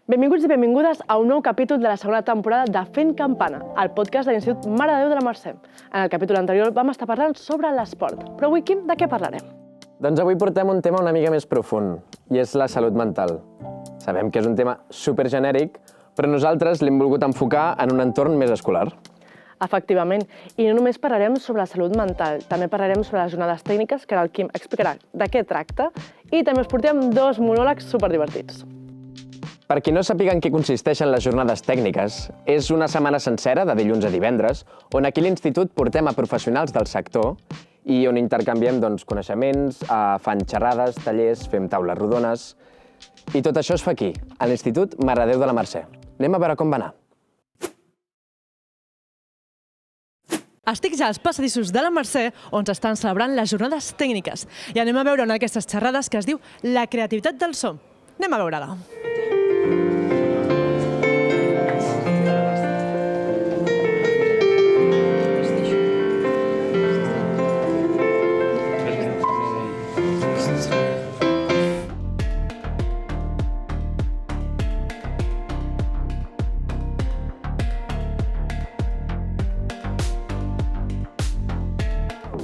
Benvinguts i benvingudes a un nou capítol de la segona temporada de Fent Campana, el podcast de l'Institut Mare de Déu de la Mercè. En el capítol anterior vam estar parlant sobre l'esport, però avui, Quim, de què parlarem? Doncs avui portem un tema una mica més profund, i és la salut mental. Sabem que és un tema supergenèric, però nosaltres l'hem volgut enfocar en un entorn més escolar. Efectivament, i no només parlarem sobre la salut mental, també parlarem sobre les jornades tècniques, que ara el Quim explicarà de què tracta, i també us portem dos monòlegs superdivertits. Per qui no sàpiga en què consisteixen les jornades tècniques, és una setmana sencera, de dilluns a divendres, on aquí a l'Institut portem a professionals del sector i on intercanviem coneixements, fan xerrades, tallers, fem taules rodones... I tot això es fa aquí, a l'Institut Mare de Déu de la Mercè. Anem a veure com va anar. Estic ja als passadissos de la Mercè, on s'estan celebrant les jornades tècniques. I anem a veure una d'aquestes xerrades que es diu La creativitat del so. Anem a veure-la.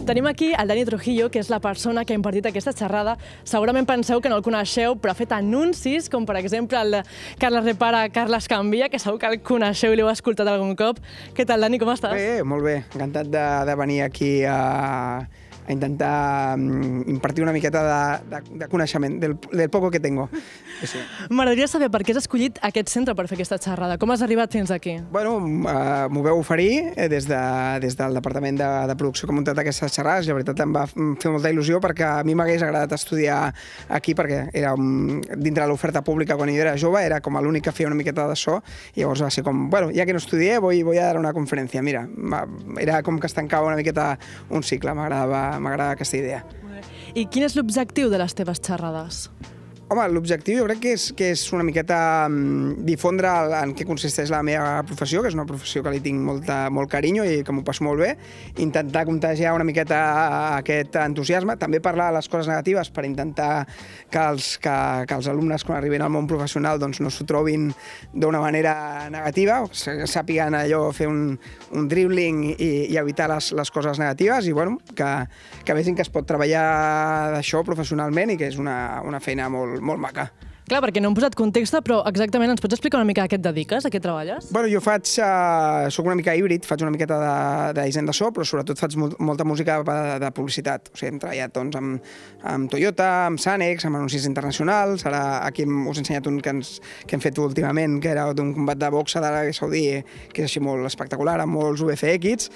Tenim aquí el Dani Trujillo, que és la persona que ha impartit aquesta xerrada. Segurament penseu que no el coneixeu, però ha fet anuncis, com per exemple el de Carles Repara, Carles Canvia, que segur que el coneixeu i l'heu escoltat algun cop. Què tal, Dani, com estàs? Bé, molt bé. Encantat de venir aquí a intentar impartir una miqueta de coneixement, del poco que tengo. Sí. M'agradaria saber per què has escollit aquest centre per fer aquesta xerrada. Com has arribat fins aquí? Bueno, m'ho vau oferir des del Departament de Producció que ha muntat aquestes xerrades. La veritat em va fer molta il·lusió perquè a mi m'hagués agradat estudiar aquí perquè era dintre de l'oferta pública quan jo era jove, era com l'únic que feia una miqueta de so i llavors va ser com, bueno, ja que no estudié voy a dar una conferència. Mira, era com que es tancava una miqueta un cicle, m'agrada aquesta idea. I quin és l'objectiu de les teves xerrades? Home, l'objectiu jo crec que és una miqueta difondre en què consisteix la meva professió, que és una professió que li tinc molt carinyo i que m'ho passo molt bé, intentar contagiar una miqueta aquest entusiasme, també parlar de les coses negatives per intentar que els alumnes quan arriben al món professional no s'ho trobin d'una manera negativa, sàpiguen allò fer un dribbling i evitar les coses negatives i bueno, que vegin que es pot treballar d'això professionalment i que és una feina molt maca. Clar, perquè no hem posat context, però exactament ens pots explicar una mica a què et dediques, a què treballes? Bueno, jo soc una mica híbrid, faig una miqueta de disseny de so, però sobretot faig molta música de publicitat. O sigui, hem treballat amb Toyota, amb Sanex, amb anuncis internacionals. Ara aquí us he ensenyat un que hem fet últimament, que era d'un combat de boxa d'Aràbia Saudí, que és així molt espectacular, amb molts VFX.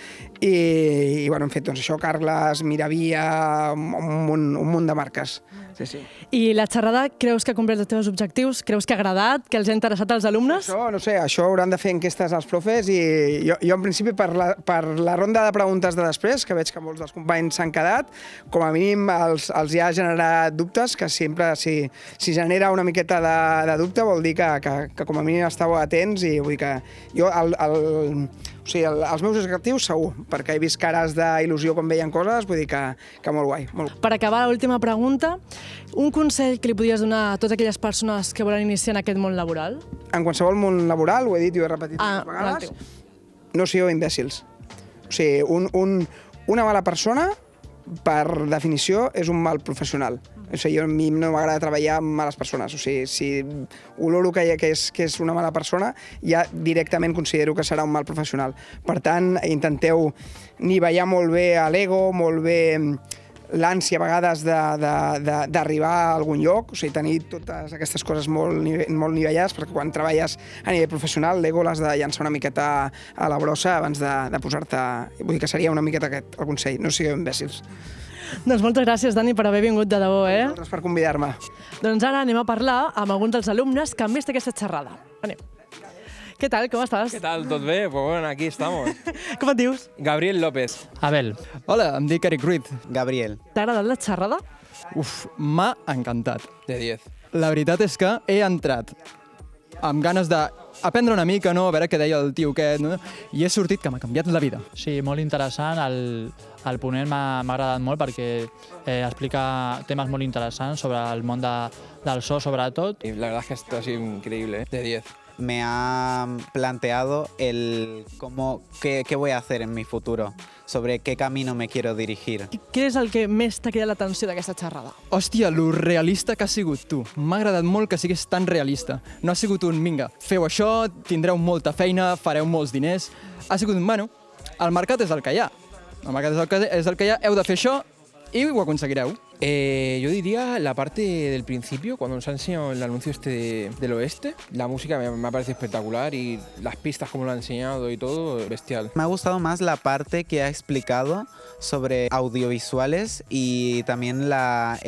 I bueno, hem fet això, Carles, Miravia, un munt de marques. Sí. I la xerrada creus que ha complert els teus objectius? Creus que ha agradat? Que els ha interessat als alumnes? Això, no sé, això hauran de fer enquestes als profes i jo en principi per la ronda de preguntes de després, que veig que molts dels companys s'han quedat, com a mínim els hi ha generat dubtes, que sempre si genera una miqueta de dubte vol dir que com a mínim estàu atents i vull dir que jo els meus objectius segur, perquè he vist cares d'il·lusió quan veien coses, vull dir que molt guai. Per acabar, l'última pregunta, un consell que li podries donar a totes aquelles persones que volen iniciar en aquest món laboral? En qualsevol món laboral, ho he dit i ho he repetit moltes vegades, no sigueu imbècils. O sigui, una mala persona, per definició, és un mal professional. O sigui, a mi no m'agrada treballar amb males persones. O sigui, si oloro que és una mala persona, ja directament considero que serà un mal professional. Per tant, intenteu nivellar molt bé l'ego, molt bé l'ànsia a vegades d'arribar a algun lloc, o sigui, tenir totes aquestes coses molt nivellades, perquè quan treballes a nivell professional l'ego l'has de llançar una miqueta a la brossa abans de posar-te... Vull dir que seria una miqueta aquest el consell, no sigueu imbècils. Doncs moltes gràcies, Dani, per haver vingut de debò, Vosaltres per convidar-me. Doncs ara anem a parlar amb alguns dels alumnes que han vist aquesta xerrada. Anem. Què tal, com estàs? ¿Qué tal? ¿Todo bien? Pues bueno, aquí estamos. Com et dius? Gabriel López. Abel. Hola, em dic Eric Ruiz. Gabriel. T'ha agradat la xerrada? M'ha encantat. De 10. La veritat és que he entrat amb ganes aprendre una mica, no? A veure què deia el tio aquest, no? I he sortit que m'ha canviat la vida. Sí, molt interessant. El ponent m'ha agradat molt perquè explica temes molt interessants sobre el món del so, sobretot. Y la verdad es que esto ha sido increíble, de 10. Me ha planteado qué voy a hacer en mi futuro, sobre qué camino me quiero dirigir. Què és el que més t'ha cridat l'atenció d'aquesta xerrada? Hòstia, lo realista que has sigut tu. M'ha agradat molt que siguis tan realista. No ha sigut un, vinga, feu això, tindreu molta feina, fareu molts diners. Ha sigut un, bueno, el mercat és el que hi ha. El mercat és el que hi ha, heu de fer això i ho aconseguireu. Yo diría la parte del principio, cuando nos ha enseñado el anuncio del oeste. La música me ha parecido espectacular y las pistas como lo ha enseñado y todo, bestial. Me ha gustado más la parte que ha explicado sobre audiovisuales y también la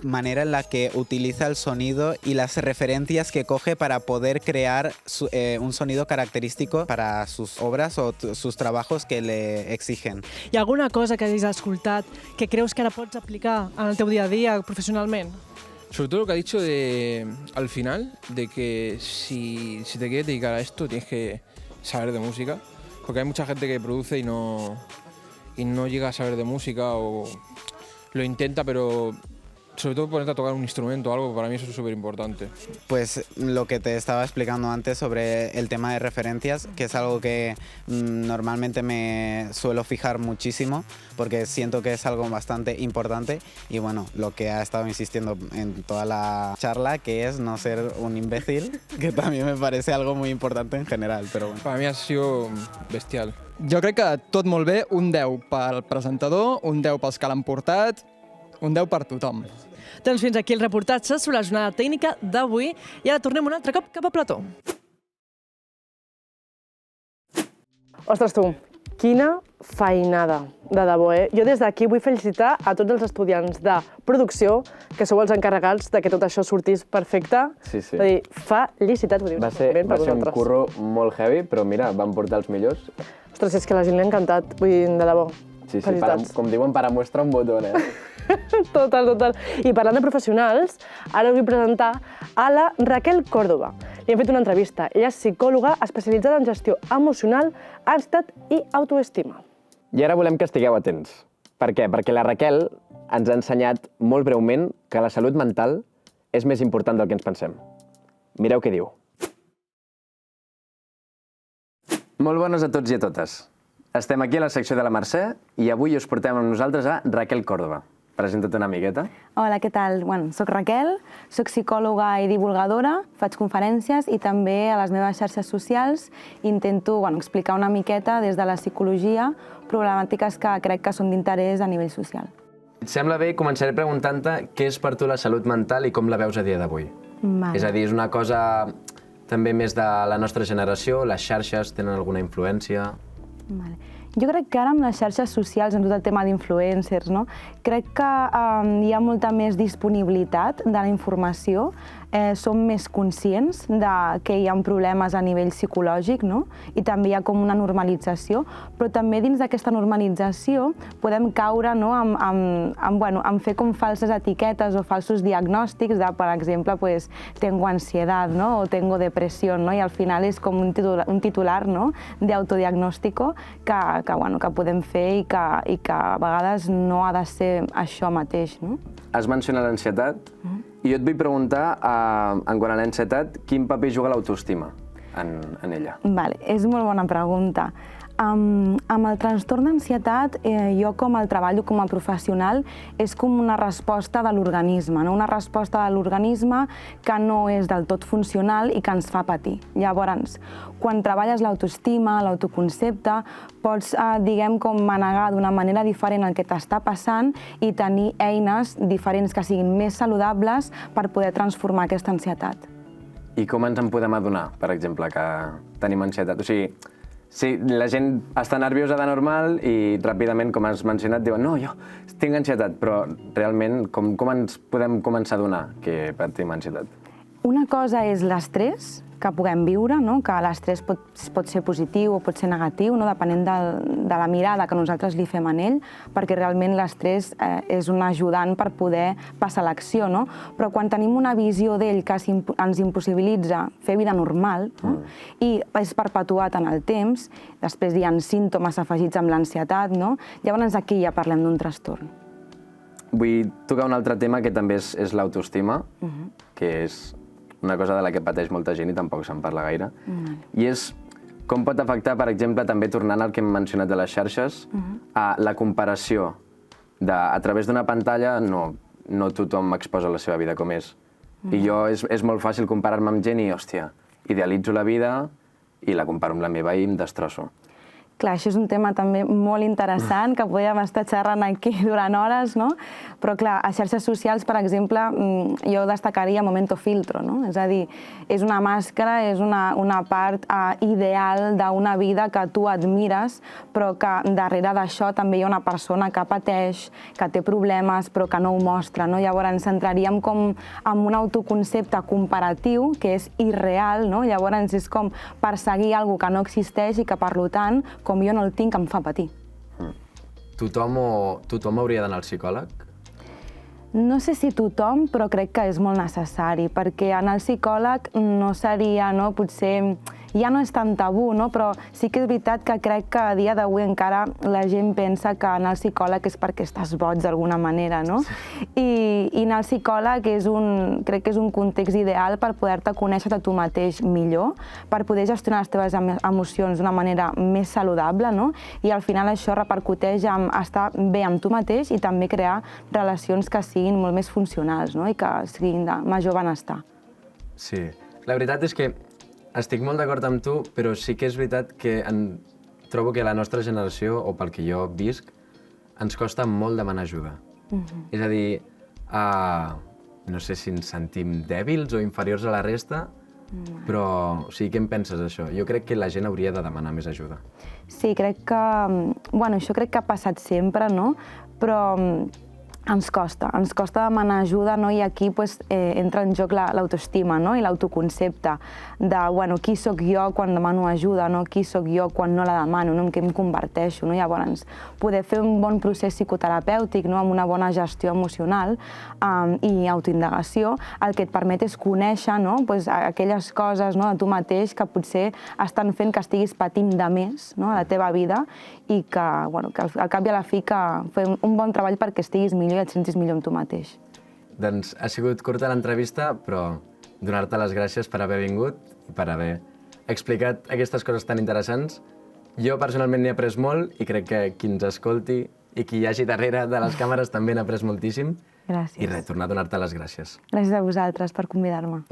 manera en la que utiliza el sonido y las referencias que coge para poder crear un sonido característico para sus obras o sus trabajos que le exigen. Hi ha alguna cosa que hagis escoltat que creus que ara pots aplicar en el teu dia a dia professionalment? Sobre todo lo que ha dicho al final, de que si te quieres dedicar a esto tienes que saber de música, porque hay mucha gente que produce y no llega a saber de música o lo intenta, pero sobre todo ponerte a tocar un instrumento o algo, para mí eso es súper importante. Pues lo que te estaba explicando antes sobre el tema de referencias, que es algo que normalmente me suelo fijar muchísimo, porque siento que es algo bastante importante, y bueno, lo que ha estado insistiendo en toda la charla, que es no ser un imbécil, que también me parece algo muy importante en general, pero bueno. Para mí ha sido bestial. Jo crec que tot molt bé, un 10 pel presentador, un 10 pels que l'han portat, un 10 per tothom. Doncs fins aquí el reportatge sobre la jornada tècnica d'avui i ara tornem un altre cop cap a Plató. Ostres, tu, quina feinada, de debò, eh? Jo des d'aquí vull felicitar a tots els estudiants de producció, que sou els encarregats de que tot això sortís perfecte. Sí, sí. Vull dir, felicitats, vull dir, Va ser un curro molt heavy, però mira, van portar els millors. Ostres, és que a la gent li ha encantat, vull dir, de debò. Sí, felicitats. com diuen, para muestra un botón, eh? Total. I parlant de professionals, ara us vull presentar a la Raquel Córdoba. Li hem fet una entrevista. Ella és psicòloga especialitzada en gestió emocional, ansietat i autoestima. I ara volem que estigueu atents. Per què? Perquè la Raquel ens ha ensenyat molt breument que la salut mental és més important del que ens pensem. Mireu què diu. Molt bones a tots i a totes. Estem aquí a la secció de la Mercè i avui us portem amb nosaltres a Raquel Córdoba. Presenta't una miqueta. Hola, què tal? Bueno, soc Raquel, soc psicòloga i divulgadora, faig conferències i també a les meves xarxes socials intento explicar una miqueta des de la psicologia problemàtiques que crec que són d'interès a nivell social. Et sembla bé, començaré preguntant-te què és per tu la salut mental i com la veus a dia d'avui. Vale. És a dir, és una cosa també més de la nostra generació, les xarxes tenen alguna influència? Vale. Jo crec que ara amb les xarxes socials, en tot el tema d'influencers, crec que hi ha molta més disponibilitat de la informació, som més conscients que hi ha problemes a nivell psicològic i també hi ha com una normalització, però també dins d'aquesta normalització podem caure en fer com falses etiquetes o falsos diagnòstics de, per exemple, tengo ansiedad o tengo depresión, i al final és com un titular d'autodiagnòstico que podem fer i que a vegades no ha de ser això mateix. Has mencionat l'ansietat i jo et vull preguntar, en quant a l'ansietat, quin paper juga l'autoestima en ella? Vale, és molt bona pregunta. Amb el trastorn d'ansietat, jo com el treballo com a professional és com una resposta de l'organisme, una resposta de l'organisme que no és del tot funcional i que ens fa patir. Llavors, quan treballes l'autoestima, l'autoconcepte, pots, com manegar d'una manera diferent el que t'està passant i tenir eines diferents que siguin més saludables per poder transformar aquesta ansietat. I com ens en podem adonar, per exemple, que tenim ansietat? O sigui, sí, la gent està nerviosa de normal i ràpidament, com has mencionat, diuen no, jo tinc ansietat, però realment com ens podem començar a adonar que patim ansietat? Una cosa és l'estrès, que puguem viure, no? Que l'estrès pot ser positiu o pot ser negatiu, no? Depenent de la mirada que nosaltres li fem a ell, perquè realment l'estrès és un ajudant per poder passar a l'acció, no? Però quan tenim una visió d'ell que ens impossibilitza fer vida normal, no? I és perpetuat en el temps, després hi ha símptomes afegits amb l'ansietat, no? Llavors aquí ja parlem d'un trastorn. Vull tocar un altre tema que també és l'autoestima, que és una cosa de la que pateix molta gent i tampoc se'n parla gaire. I és com pot afectar, per exemple, també tornant al que hem mencionat de les xarxes, a la comparació a través d'una pantalla no tothom exposa la seva vida com és. I jo és molt fàcil comparar-me amb gent i, hòstia, idealitzo la vida i la comparo amb la meva i em destrosso. Clar, això és un tema també molt interessant, que podríem estar xerrant aquí durant hores, no? Però clar, a xarxes socials, per exemple, jo destacaria Momento Filtro, no? És a dir, és una màscara, és una part ideal d'una vida que tu admires, però que darrere d'això també hi ha una persona que pateix, que té problemes, però que no ho mostra, no? Llavors ens centraríem com en un autoconcepte comparatiu que és irreal, no? Llavors és com perseguir alguna cosa que no existeix i que, per tant, com jo no el tinc, em fa patir. Tothom hauria d'anar al psicòleg? No sé si tothom, però crec que és molt necessari, perquè anar al psicòleg no seria, no, potser ja no és tan tabú, no? Però sí que és veritat que crec que a dia d'avui encara la gent pensa que anar al psicòleg és perquè estàs boig d'alguna manera, no? I anar al psicòleg crec que és un context ideal per poder-te conèixer a tu mateix millor, per poder gestionar les teves emocions d'una manera més saludable, no? I al final això repercuteix en estar bé amb tu mateix i també crear relacions que siguin molt més funcionals, no? I que siguin de major benestar. Sí. La veritat és que estic molt d'acord amb tu, però sí que és veritat que trobo que la nostra generació, o pel que jo visc, ens costa molt demanar ajuda. És a dir, no sé si ens sentim dèbils o inferiors a la resta, però o sigui, què en penses d'això? Jo crec que la gent hauria de demanar més ajuda. Sí, crec que... Bueno, això crec que ha passat sempre, no? Però ens costa demanar ajuda, no? I aquí entra en joc l'autoestima, no? I l'autoconcepte de, bueno, qui sóc jo quan demano ajuda, no? Qui sóc jo quan no la demano, no? En què em converteixo, no? Llavors, poder fer un bon procés psicoterapèutic, no? Amb una bona gestió emocional i autoindagació, el que et permet és conèixer, no? Aquelles coses, no? De tu mateix que potser estan fent que estiguis patint de més, no? A la teva vida i que, bueno, que al cap i a la fi que fer un bon treball perquè estiguis millor i et sentis millor amb tu mateix. Doncs ha sigut curta l'entrevista, però donar-te les gràcies per haver vingut i per haver explicat aquestes coses tan interessants. Jo personalment n'he après molt i crec que qui ens escolti i qui hi hagi darrere de les càmeres també n'ha après moltíssim. Gràcies. I res, tornar a donar-te les gràcies. Gràcies a vosaltres per convidar-me.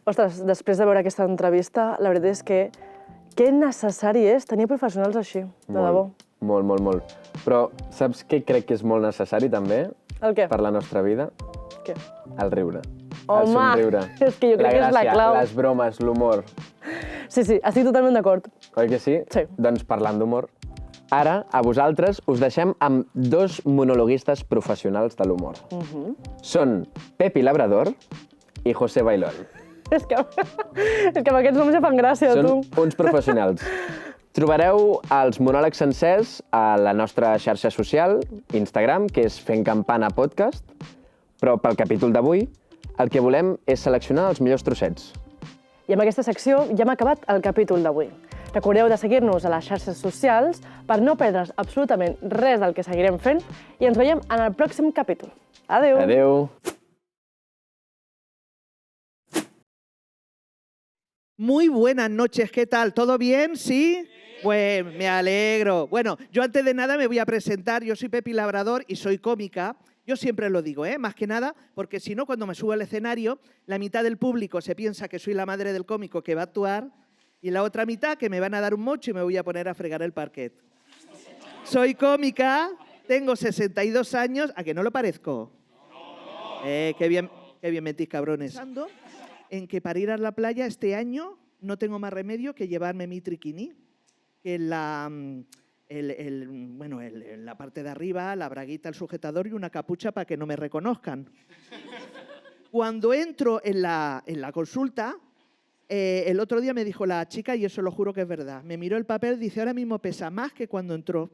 Ostres, després de veure aquesta entrevista, la veritat és que necessari és tenir professionals així, de debò. Molt, molt, molt. Però saps què crec que és molt necessari també? El què? Per la nostra vida? Què? El riure. Home, el somriure. És que jo crec que és la clau. Les bromes, l'humor. Sí, estic totalment d'acord. Oi que sí? Sí. Doncs parlant d'humor, ara, a vosaltres, us deixem amb dos monologuistes professionals de l'humor. Són Pepi Labrador i José Bailón. És que amb aquests noms ja fan gràcia, tu. Són uns professionals. Trobareu els monòlegs sencers a la nostra xarxa social, Instagram, que és Fent Campana Podcast, però pel capítol d'avui el que volem és seleccionar els millors trossets. I amb aquesta secció ja hem acabat el capítol d'avui. Recordeu de seguir-nos a les xarxes socials per no perdre's absolutament res del que seguirem fent i ens veiem en el pròxim capítol. Adéu! Adéu! Muy buenas noches, ¿qué tal? ¿Todo bien? ¿Sí? Pues me alegro. Bueno, yo antes de nada me voy a presentar. Yo soy Pepi Labrador y soy cómica. Yo siempre lo digo, más que nada, porque si no, cuando me subo al escenario, la mitad del público se piensa que soy la madre del cómico que va a actuar y la otra mitad que me van a dar un mocho y me voy a poner a fregar el parquet. Soy cómica, tengo 62 años. ¿A que no lo parezco? Qué bien mentís, cabrones. Pensando en que para ir a la playa este año no tengo más remedio que llevarme mi triquini, que en la parte de arriba, la braguita, el sujetador y una capucha para que no me reconozcan. Cuando entro en la consulta, el otro día me dijo la chica, y eso lo juro que es verdad, me miró el papel, dice, ahora mismo pesa más que cuando entró.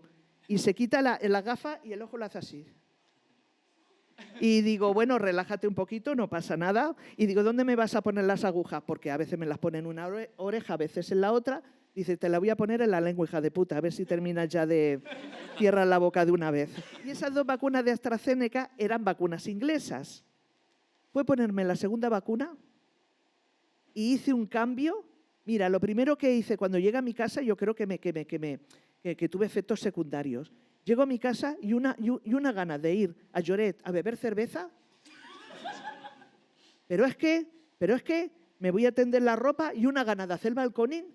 Y se quita la gafa y el ojo lo hace así. Y digo, bueno, relájate un poquito, no pasa nada. Y digo, ¿dónde me vas a poner las agujas? Porque a veces me las ponen en una oreja, a veces en la otra. Dice, te la voy a poner en la lengua, hija de puta, a ver si terminas ya de cierrar la boca de una vez. Y esas 2 vacunas de AstraZeneca eran vacunas inglesas. Fue ponerme la segunda vacuna y hice un cambio. Mira, lo primero que hice cuando llegué a mi casa, yo creo que tuve efectos secundarios. Llego a mi casa y una gana de ir a Lloret a beber cerveza. Pero es que me voy a tender la ropa y una gana de hacer balconing.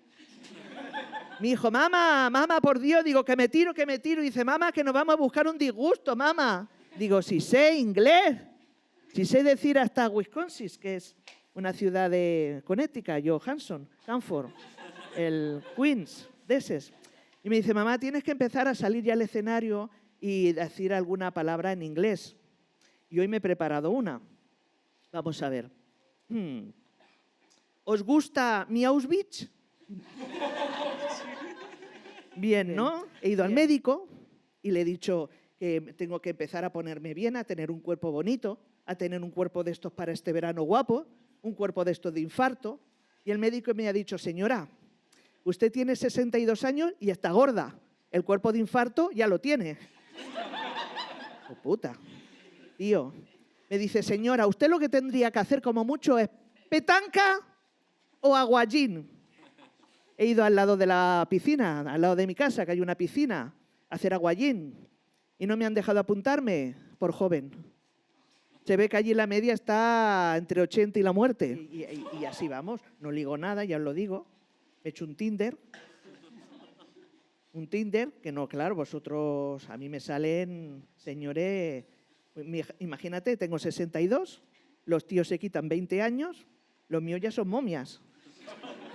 Mi hijo, mamá, por Dios, digo, que me tiro. Y dice, mamá, que nos vamos a buscar un disgusto, mamá. Digo, si sé inglés, si sé decir hasta Wisconsin, que es una ciudad de Connecticut, Johansson, Hanford, el Queens, de esos. Y me dice, mamá, tienes que empezar a salir ya al escenario y decir alguna palabra en inglés. Y hoy me he preparado una. Vamos a ver. ¿Os gusta mi Auschwitz? Bien, ¿no? He ido al médico y le he dicho que tengo que empezar a ponerme bien, a tener un cuerpo bonito, a tener un cuerpo de estos para este verano guapo, un cuerpo de estos de infarto. Y el médico me ha dicho, señora, usted tiene 62 años y está gorda. El cuerpo de infarto ya lo tiene. Oh, puta. Tío, me dice, señora, usted lo que tendría que hacer como mucho es petanca o aguayín. He ido al lado de la piscina, al lado de mi casa, que hay una piscina, a hacer aguayín. Y no me han dejado apuntarme por joven. Se ve que allí la media está entre 80 y la muerte. Y así vamos. No ligo nada, ya os lo digo. He hecho un Tinder. Un Tinder que no, claro, vosotros, a mí me salen, señores, imagínate, tengo 62, los tíos se quitan 20 años, los míos ya son momias.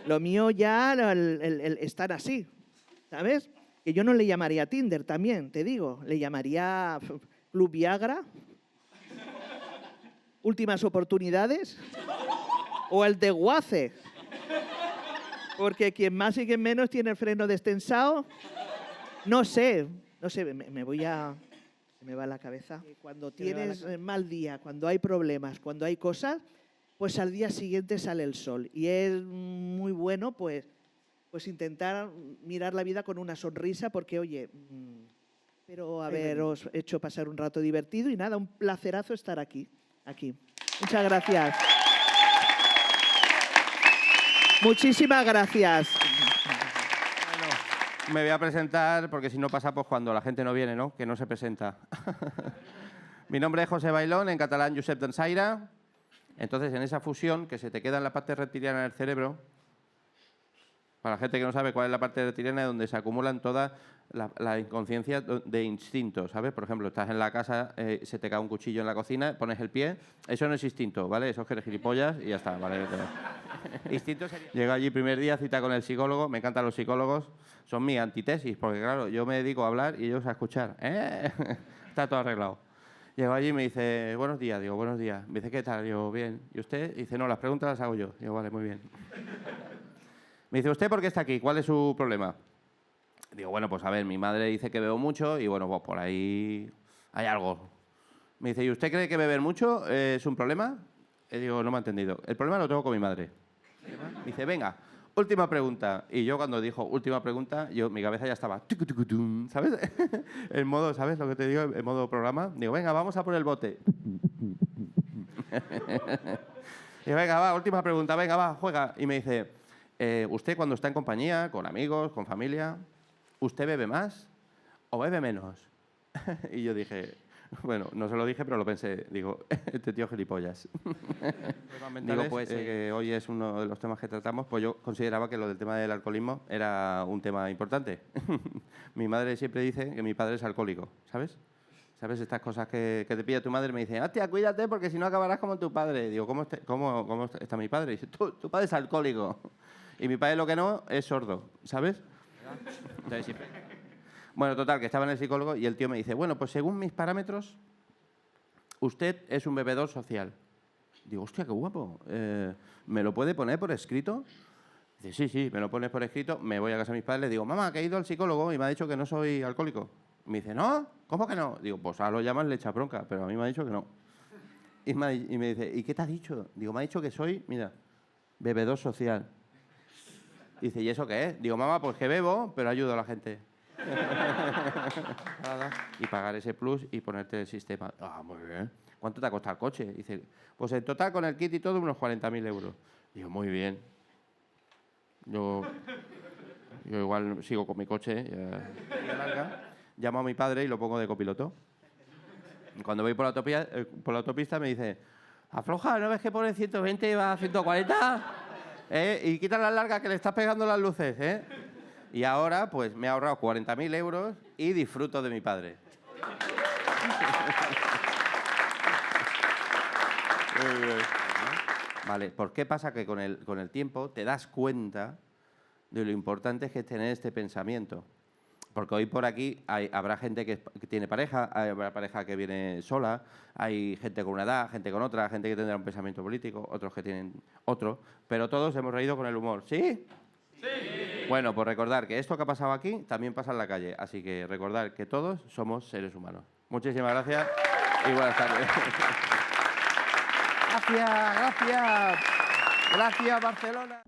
Lo mío ya están así, ¿sabes? Que yo no le llamaría Tinder también, te digo. Le llamaría Club Viagra, Últimas Oportunidades o el Desguace. Porque quien más y quien menos tiene el freno destensado, no sé, me va la cabeza. Cuando tienes mal día, cuando hay problemas, cuando hay cosas, pues al día siguiente sale el sol. Y es muy bueno, pues intentar mirar la vida con una sonrisa, porque, oye, espero haberos hecho pasar un rato divertido y nada, un placerazo estar aquí. Muchas gracias. Muchísimas gracias. Me voy a presentar, porque si no pasa, pues cuando la gente no viene, ¿no? Que no se presenta. Mi nombre es José Bailón, en catalán Josep Dansaire. Entonces, en esa fusión que se te queda en la parte reptiliana del cerebro, para la gente que no sabe cuál es la parte reptiliana, es donde se acumulan toda la inconsciencia de instintos, ¿sabes? Por ejemplo, estás en la casa, se te cae un cuchillo en la cocina, pones el pie, eso no es instinto, ¿vale? Eso es que eres gilipollas y ya está, ¿vale? Instinto sería... Llego allí primer día, cita con el psicólogo, me encantan los psicólogos, son mi antítesis, porque claro, yo me dedico a hablar y ellos a escuchar. Está todo arreglado. Llego allí y me dice, buenos días. Digo, buenos días. Me dice, ¿qué tal? Digo, bien. ¿Y usted? Dice, no, las preguntas las hago yo. Digo, vale, muy bien. Me dice, ¿usted por qué está aquí? ¿Cuál es su problema? Digo, bueno, pues a ver, mi madre dice que bebo mucho y bueno, pues por ahí hay algo. Me dice, ¿y usted cree que beber mucho es un problema? Y digo, no me ha entendido. El problema lo tengo con mi madre. Me dice, venga, última pregunta. Y yo cuando dijo última pregunta, mi cabeza ya estaba... ¿Sabes? En modo, ¿sabes lo que te digo? En modo programa. Digo, venga, vamos a por el bote. Digo, venga, va, última pregunta, venga, va, juega. Y me dice, ¿usted cuando está en compañía, con amigos, con familia, ¿usted bebe más o bebe menos? Y yo dije... Bueno, no se lo dije, pero lo pensé. Digo, este tío gilipollas. Digo, pues que hoy es uno de los temas que tratamos, pues yo consideraba que lo del tema del alcoholismo era un tema importante. Mi madre siempre dice que mi padre es alcohólico, ¿sabes? ¿Sabes estas cosas que te pilla tu madre? Me dice, hostia, cuídate porque si no acabarás como tu padre. Digo, ¿cómo está mi padre? Dice, tu padre es alcohólico. Y mi padre lo que no es sordo, ¿sabes? Entonces siempre... Bueno, total, que estaba en el psicólogo y el tío me dice, bueno, pues según mis parámetros, usted es un bebedor social. Digo, hostia, qué guapo. ¿Me lo puede poner por escrito? Dice, sí, me lo pones por escrito. Me voy a casa de mis padres, le digo, mamá, que he ido al psicólogo y me ha dicho que no soy alcohólico. Me dice, ¿no? ¿Cómo que no? Digo, pues ahora lo llaman, le echa bronca, pero a mí me ha dicho que no. Y me dice, ¿y qué te ha dicho? Digo, me ha dicho que soy, mira, bebedor social. Dice, ¿y eso qué es? Digo, mamá, pues que bebo, pero ayudo a la gente. Y pagar ese plus y ponerte el sistema. Ah, muy bien. ¿Cuánto te ha costado el coche? Dice, pues en total con el kit y todo unos 40.000 euros. Digo, muy bien. Yo igual sigo con mi coche. Llamo a mi padre y lo pongo de copiloto. Cuando voy por la autopista me dice, afloja, ¿no ves que pone 120 y va a 140? Y quita las largas que le estás pegando las luces, ¿eh? Y ahora, pues, me he ahorrado 40.000 euros y disfruto de mi padre. Vale, ¿por qué pasa que con el tiempo te das cuenta de lo importante que es tener este pensamiento? Porque hoy por aquí habrá gente que tiene pareja, habrá pareja que viene sola, hay gente con una edad, gente con otra, gente que tendrá un pensamiento político, otros que tienen otro, pero todos hemos reído con el humor. ¿Sí? Sí. Bueno, pues recordar que esto que ha pasado aquí también pasa en la calle, así que recordar que todos somos seres humanos. Muchísimas gracias y buenas tardes. Gracias, Barcelona.